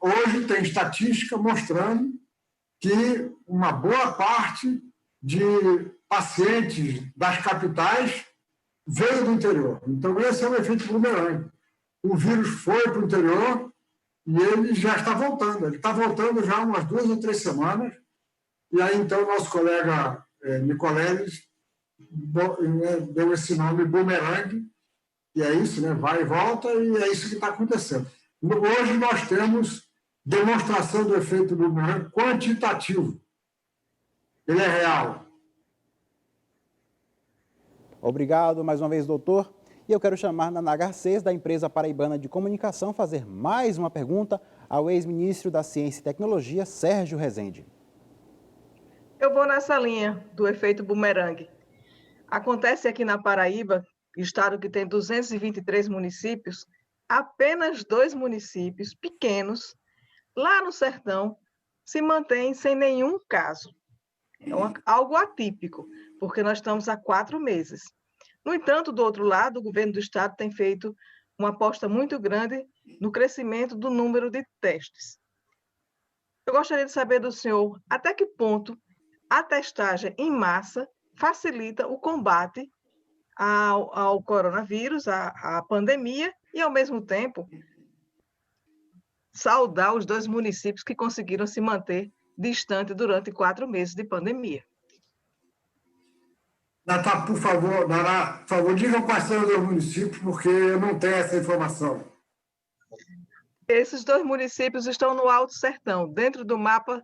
hoje tem estatística mostrando que uma boa parte de pacientes das capitais veio do interior. Então, esse é o efeito bumerangue. O vírus foi para o interior e ele já está voltando. Ele está voltando já há umas 2 ou 3 semanas. E aí, então, o nosso colega Nicoleles deu esse nome bumerangue, e é isso, né? Vai e volta, e é isso que está acontecendo. Hoje nós temos demonstração do efeito bumerangue quantitativo. Ele é real. Obrigado mais uma vez, doutor. E eu quero chamar Naná Garcês, da empresa paraibana de comunicação, fazer mais uma pergunta ao ex-ministro da Ciência e Tecnologia, Sérgio Rezende. Eu vou nessa linha do efeito bumerangue. Acontece aqui na Paraíba, estado que tem 223 municípios, apenas 2 municípios pequenos, lá no sertão, se mantêm sem nenhum caso. É algo atípico, porque nós estamos há 4 meses. No entanto, do outro lado, o governo do estado tem feito uma aposta muito grande no crescimento do número de testes. Eu gostaria de saber do senhor até que ponto a testagem em massa facilita o combate ao coronavírus, à pandemia, e, ao mesmo tempo, saudar os 2 municípios que conseguiram se manter distantes durante 4 meses de pandemia. Nara, por favor, digam quais são os 2 municípios, porque eu não tenho essa informação. Esses 2 municípios estão no Alto Sertão. Dentro do mapa,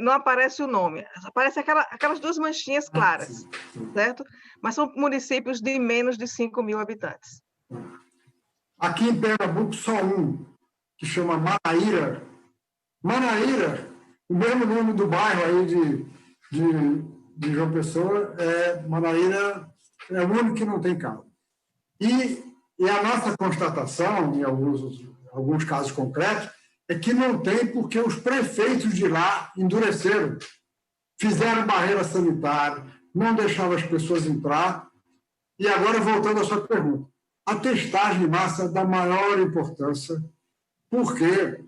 não aparece o nome. Aparece aquelas 2 manchinhas claras, certo? Mas são municípios de menos de 5.000 habitantes. Aqui em Pernambuco, só um, que chama Manaíra. Manaíra, o mesmo nome do bairro aí de João Pessoa, Manaíra é o único que não tem caso. E a nossa constatação, em alguns casos concretos, é que não tem porque os prefeitos de lá endureceram, fizeram barreira sanitária, não deixavam as pessoas entrar. E agora, voltando à sua pergunta, a testagem em massa é da maior importância, porque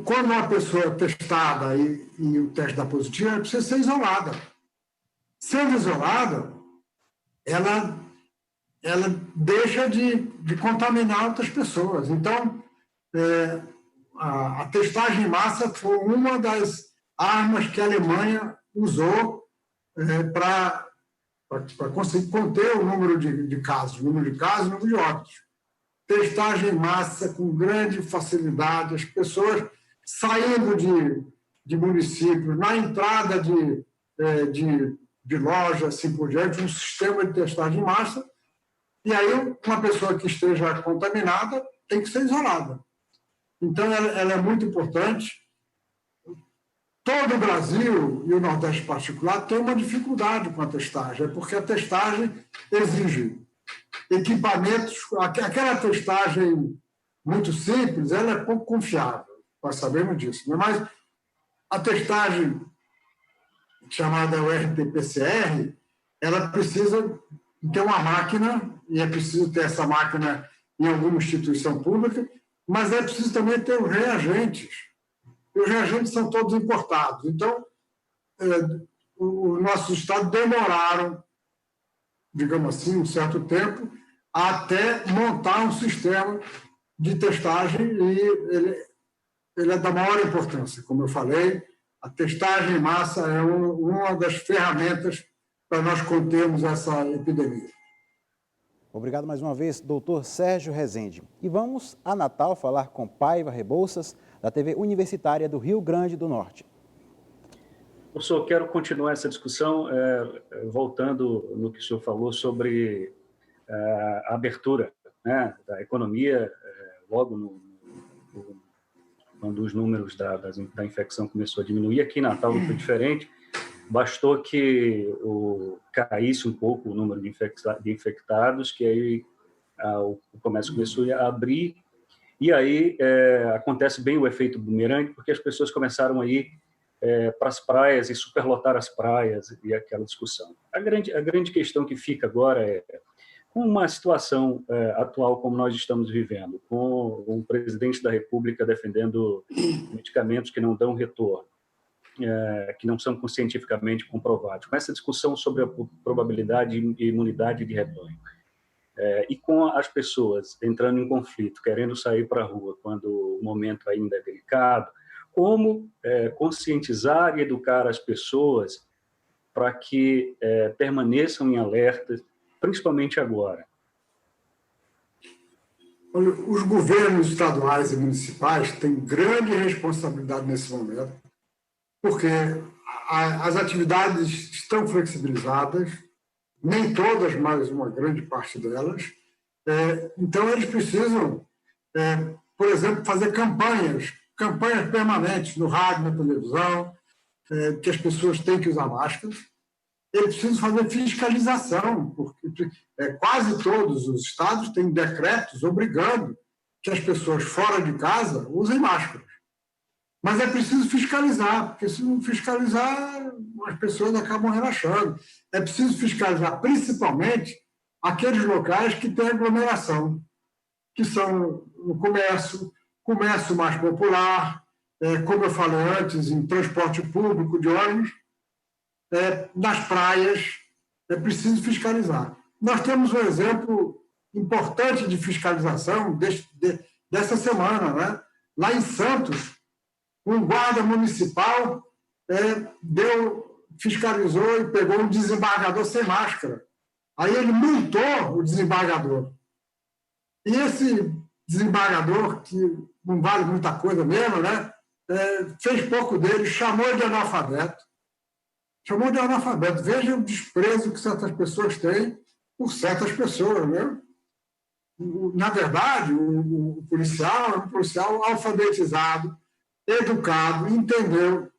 quando uma pessoa é testada e o teste dá positivo, ela precisa ser isolada. Sendo isolada, ela deixa de contaminar outras pessoas. Então, a testagem em massa foi uma das armas que a Alemanha usou para conseguir conter o número de casos, o número de óbitos. Testagem em massa com grande facilidade, as pessoas saindo de municípios, na entrada de loja, assim por diante, um sistema de testagem em massa, e aí uma pessoa que esteja contaminada tem que ser isolada. Então, ela é muito importante. Todo o Brasil, e o Nordeste em particular, tem uma dificuldade com a testagem, porque a testagem exige equipamentos. Aquela testagem muito simples, ela é pouco confiável, nós sabemos disso. Mas a testagem chamada RT-PCR, ela precisa ter uma máquina, e é preciso ter essa máquina em alguma instituição pública, mas é preciso também ter os reagentes. E os reagentes são todos importados. Então, os nossos estados demoraram, digamos assim, um certo tempo, até montar um sistema de testagem, e ele é da maior importância. Como eu falei, a testagem em massa é uma das ferramentas para nós contermos essa epidemia. Obrigado mais uma vez, doutor Sérgio Rezende. E vamos a Natal falar com Paiva Rebouças, da TV Universitária do Rio Grande do Norte. Professor, quero continuar essa discussão, voltando no que o senhor falou sobre a abertura, né, da economia, logo quando os números da infecção começou a diminuir. Aqui em Natal não foi diferente, bastou que caísse um pouco o número de infectados, que aí o comércio começou a abrir, e aí acontece bem o efeito bumerangue, porque as pessoas começaram a ir para as praias e superlotar as praias, e aquela discussão. A grande questão que fica agora é, com uma situação atual como nós estamos vivendo, com o presidente da República defendendo medicamentos que não dão retorno, que não são cientificamente comprovados, com essa discussão sobre a probabilidade e imunidade de rebanho, e com as pessoas entrando em conflito, querendo sair para a rua quando o momento ainda é delicado, como conscientizar e educar as pessoas para que permaneçam em alerta, principalmente agora? Olha, os governos estaduais e municipais têm grande responsabilidade nesse momento, porque as atividades estão flexibilizadas, nem todas, mas uma grande parte delas. Então, eles precisam, por exemplo, fazer campanhas permanentes no rádio, na televisão, que as pessoas têm que usar máscaras. Eles precisam fazer fiscalização, porque quase todos os estados têm decretos obrigando que as pessoas fora de casa usem máscaras. Mas é preciso fiscalizar, porque se não fiscalizar, as pessoas acabam relaxando. É preciso fiscalizar, principalmente, aqueles locais que têm aglomeração, que são o comércio mais popular, como eu falei antes, em transporte público de ônibus, nas praias, é preciso fiscalizar. Nós temos um exemplo importante de fiscalização dessa semana, né? Lá em Santos, um guarda municipal fiscalizou e pegou um desembargador sem máscara. Aí ele multou o desembargador. E esse desembargador, que não vale muita coisa mesmo, né? Fez pouco dele, chamou de analfabeto. Chamou de analfabeto. Veja o desprezo que certas pessoas têm por certas pessoas, né? Na verdade, o policial é um policial alfabetizado, educado, entendeu,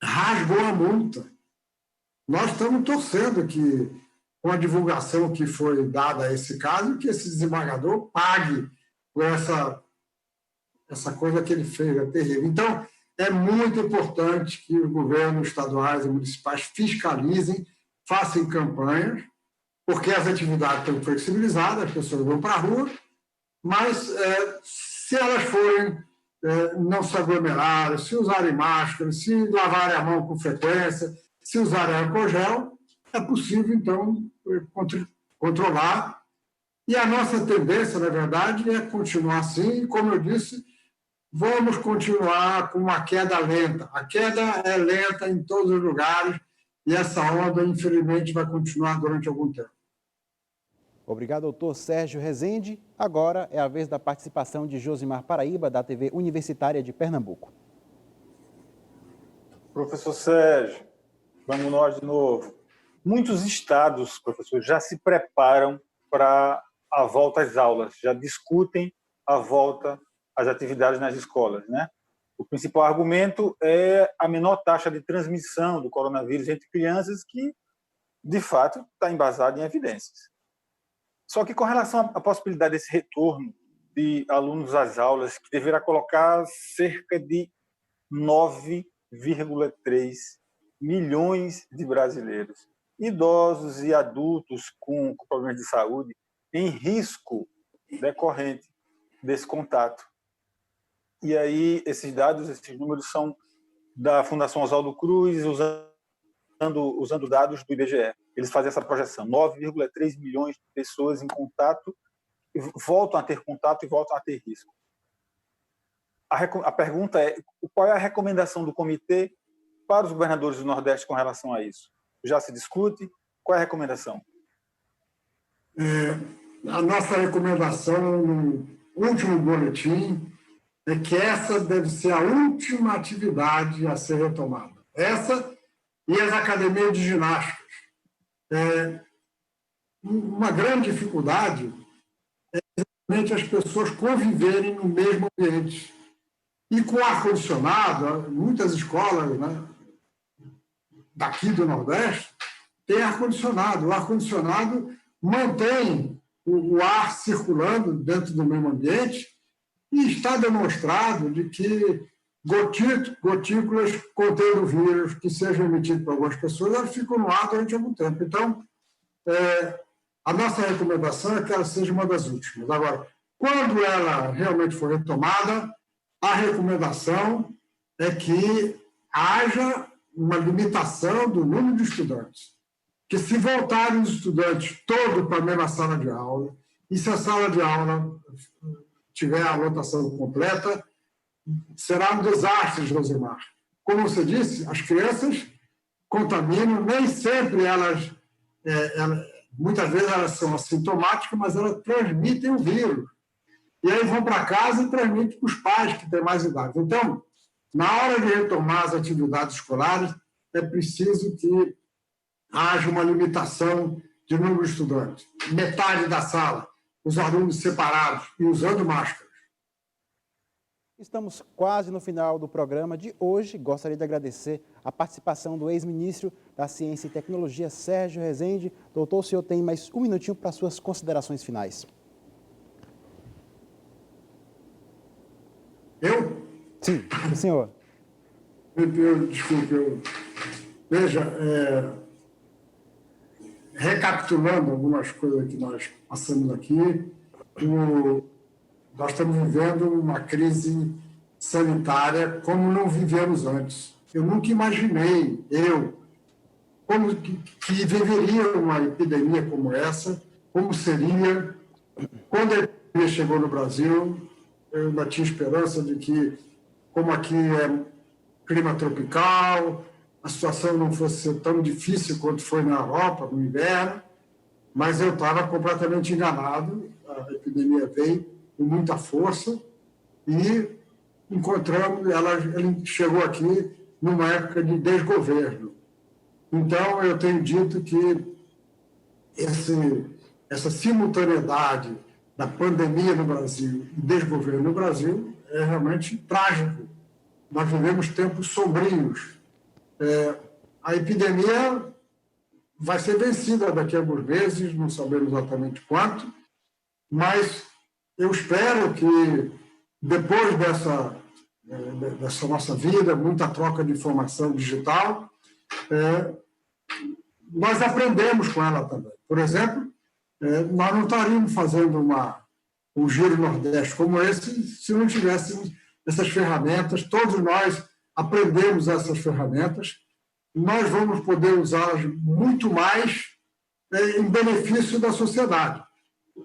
rasgou a multa. Nós estamos torcendo que, com a divulgação que foi dada a esse caso, que esse desembargador pague por essa coisa que ele fez, é terrível. Então, é muito importante que os governos estaduais e municipais fiscalizem, façam campanhas, porque as atividades estão flexibilizadas, as pessoas vão para a rua, mas se elas forem não se aglomerarem, se usarem máscara, se lavarem a mão com frequência, se usarem álcool gel, é possível, então, controlar. E a nossa tendência, na verdade, é continuar assim, e, como eu disse, vamos continuar com uma queda lenta. A queda é lenta em todos os lugares, e essa onda, infelizmente, vai continuar durante algum tempo. Obrigado, doutor Sérgio Rezende. Agora é a vez da participação de Josimar Paraíba, da TV Universitária de Pernambuco. Professor Sérgio, vamos nós de novo. Muitos estados, professor, já se preparam para a volta às aulas, já discutem a volta às atividades nas escolas, né? O principal argumento é a menor taxa de transmissão do coronavírus entre crianças, que, de fato, está embasada em evidências. Só que, com relação à possibilidade desse retorno de alunos às aulas, que deverá colocar cerca de 9,3 milhões de brasileiros, idosos e adultos com problemas de saúde, em risco decorrente desse contato. E aí, esses dados, esses números são da Fundação Oswaldo Cruz, usando dados do IBGE. Eles fazem essa projeção, 9,3 milhões de pessoas em contato, voltam a ter contato e voltam a ter risco. A pergunta é, qual é a recomendação do comitê para os governadores do Nordeste com relação a isso? Já se discute? Qual é a recomendação? A nossa recomendação no último boletim é que essa deve ser a última atividade a ser retomada. Essa e as academias de ginástica. Uma grande dificuldade é exatamente as pessoas conviverem no mesmo ambiente. E com ar-condicionado, muitas escolas, né, daqui do Nordeste têm ar-condicionado. O ar-condicionado mantém o ar circulando dentro do mesmo ambiente e está demonstrado de que gotículas contendo vírus que sejam emitidos por algumas pessoas, elas ficam no ar durante algum tempo. Então, a nossa recomendação é que ela seja uma das últimas. Agora, quando ela realmente for retomada, a recomendação é que haja uma limitação do número de estudantes. Que se voltarem os estudantes todos para a mesma sala de aula, e se a sala de aula tiver a lotação completa, será um desastre, Josimar. Como você disse, as crianças contaminam, nem sempre muitas vezes elas são assintomáticas, mas elas transmitem o vírus. E aí vão para casa e transmitem para os pais que têm mais idade. Então, na hora de retomar as atividades escolares, é preciso que haja uma limitação de número de estudantes. Metade da sala, os alunos separados e usando máscara. Estamos quase no final do programa de hoje. Gostaria de agradecer a participação do ex-ministro da Ciência e Tecnologia, Sérgio Rezende. Doutor, o senhor tem mais um minutinho para suas considerações finais. Eu? Sim, o senhor. Desculpe, veja, recapitulando algumas coisas que nós passamos aqui, nós estamos vivendo uma crise sanitária como não vivemos antes. Eu nunca imaginei, como que viveria uma epidemia como essa, como seria. Quando a epidemia chegou no Brasil, eu ainda tinha esperança de que, como aqui é clima tropical, a situação não fosse ser tão difícil quanto foi na Europa, no inverno, mas eu estava completamente enganado. A epidemia veio com muita força e ela chegou aqui numa época de desgoverno. Então, eu tenho dito que essa simultaneidade da pandemia no Brasil e desgoverno no Brasil é realmente trágico. Nós vivemos tempos sombrios. A epidemia vai ser vencida daqui a alguns meses, não sabemos exatamente quanto, mas eu espero que depois dessa nossa vida, muita troca de informação digital, nós aprendemos com ela também. Por exemplo, nós não estaríamos fazendo um Giro Nordeste como esse se não tivéssemos essas ferramentas. Todos nós aprendemos essas ferramentas. Nós vamos poder usá-las muito mais em benefício da sociedade.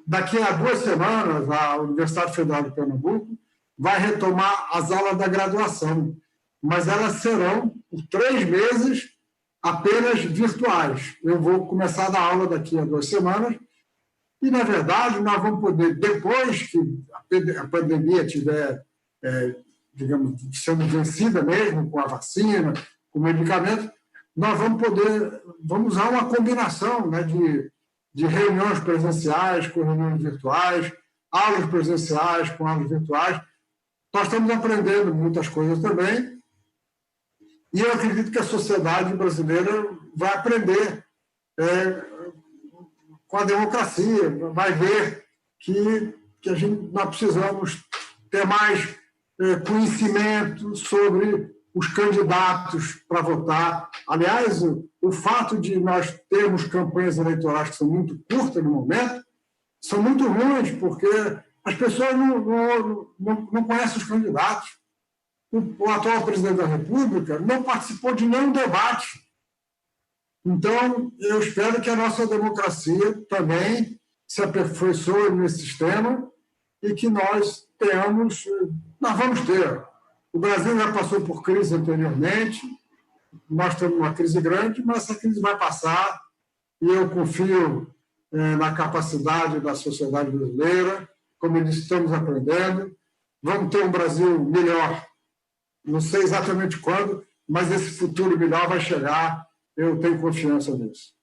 Daqui a 2 semanas, a Universidade Federal de Pernambuco vai retomar as aulas da graduação, mas elas serão, por 3 meses, apenas virtuais. Eu vou começar a dar aula daqui a 2 semanas e, na verdade, nós vamos poder, depois que a pandemia estiver, digamos, sendo vencida mesmo com a vacina, com o medicamento, nós vamos usar uma combinação, né, de reuniões presenciais com reuniões virtuais, aulas presenciais com aulas virtuais. Nós estamos aprendendo muitas coisas também e eu acredito que a sociedade brasileira vai aprender com a democracia, vai ver que nós precisamos ter mais conhecimento sobre os candidatos para votar. Aliás, o fato de nós termos campanhas eleitorais que são muito curtas no momento são muito ruins, porque as pessoas não conhecem os candidatos. O atual presidente da República não participou de nenhum debate. Então, eu espero que a nossa democracia também se aperfeiçoe nesse sistema e que nós vamos ter. O Brasil já passou por crise anteriormente, nós temos uma crise grande, mas essa crise vai passar e eu confio na capacidade da sociedade brasileira. Como eu disse, estamos aprendendo. Vamos ter um Brasil melhor. Não sei exatamente quando, mas esse futuro melhor vai chegar. Eu tenho confiança nisso.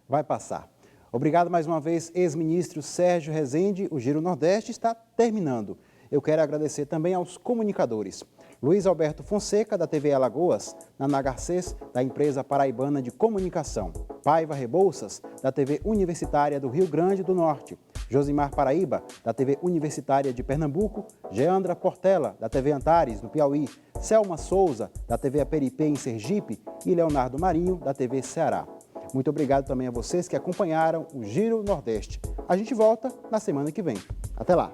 Vai passar. Obrigado mais uma vez, ex-ministro Sérgio Rezende. O Giro Nordeste está terminando. Eu quero agradecer também aos comunicadores. Luiz Alberto Fonseca, da TV Alagoas, Naná Garcês, da empresa paraibana de comunicação. Paiva Rebouças, da TV Universitária do Rio Grande do Norte. Josimar Paraíba, da TV Universitária de Pernambuco. Geandra Portela, da TV Antares, no Piauí. Selma Souza, da TV Aperipê, em Sergipe. E Leonardo Marinho, da TV Ceará. Muito obrigado também a vocês que acompanharam o Giro Nordeste. A gente volta na semana que vem. Até lá!